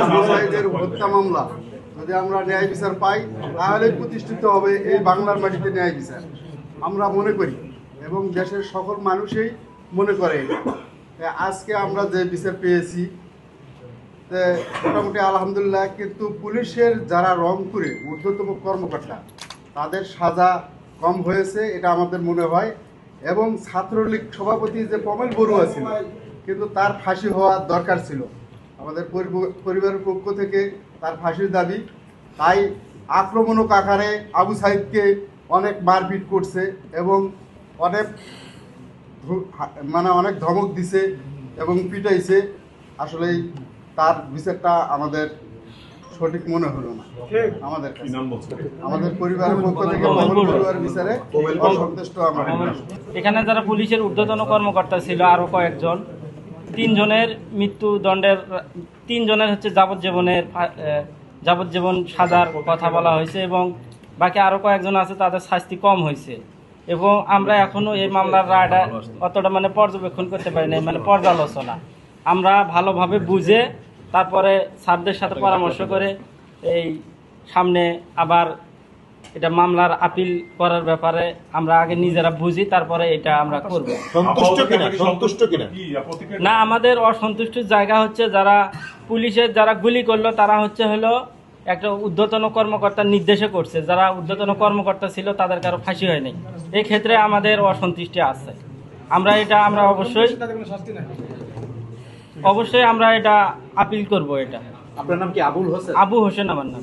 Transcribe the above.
আবু সাঈদের হত্যা মামলা যদি আমরা ন্যায় বিচার পাই তাহলে প্রতিষ্ঠিত হবে এই বাংলার মাটিতে ন্যায় বিচার, আমরা মনে করি এবং দেশের সকল মানুষই মনে করে এটা। আজকে আমরা যে বিচার পেয়েছি মোটামুটি আলহামদুলিল্লাহ, কিন্তু পুলিশের যারা রংপুরে ঊর্ধ্বতম কর্মকর্তা তাদের সাজা কম হয়েছে এটা আমাদের মনে হয়। এবং ছাত্রলীগ সভাপতি যে পমেল বড়ুয়া ছিল, কিন্তু তার ফাঁসি হওয়া দরকার ছিল। আমাদের পরিবারের পক্ষ থেকে তার ফাঁসির দাবি। তাই আক্রমণক আকারে আবু সাঈদকে অনেক মারপিট করছে এবং অনেক অনেক ধমক দিছে এবং পিটাইছে। আসলে তার বিচারটা আমাদের সঠিক মনে হলো না। আমাদের আমাদের পরিবারের পক্ষ থেকে পরিবারের বিচারে অসন্তুষ্ট আমরা। এখানে যারা পুলিশের ঊর্ধ্বতন কর্মকর্তা ছিল আরো কয়েকজন, 3 জনের মৃত্যুদণ্ডের, 3 জনের হচ্ছে যাবজ্জীবন সাজার কথা বলা হয়েছে এবং বাকি আরো কয়েকজন আছে তাদের শাস্তি কম হয়েছে। এবং আমরা এখনো এই মামলার রায়টা অতটা পর্যবেক্ষণ করতে পারি নাই, পর্যালোচনা আমরা ভালোভাবে বুঝে তারপরে স্যারদের সাথে পরামর্শ করে এই সামনে আবার এটা মামলার আপিল করার ব্যাপারে আমরা আগে নিজেরা বুঝি, তারপরে এটা আমরা করব। সন্তুষ্ট কিনা না, আমাদের অসন্তুষ্টির জায়গা হচ্ছে যারা পুলিশের যারা গুলি করলো তারা হলো একটা ঊর্ধ্বতন কর্মকর্তার নির্দেশে করছে। যারা ঊর্ধ্বতন কর্মকর্তা ছিল তাদের কারো ফাঁসি হয়নি। এই ক্ষেত্রে আমাদের অসন্তুষ্টি আছে। আমরা অবশ্যই আমরা এটা আপিল করব। এটা আপনার নাম কি? আবুল হোসেন? আবু হোসেন আমার নাম।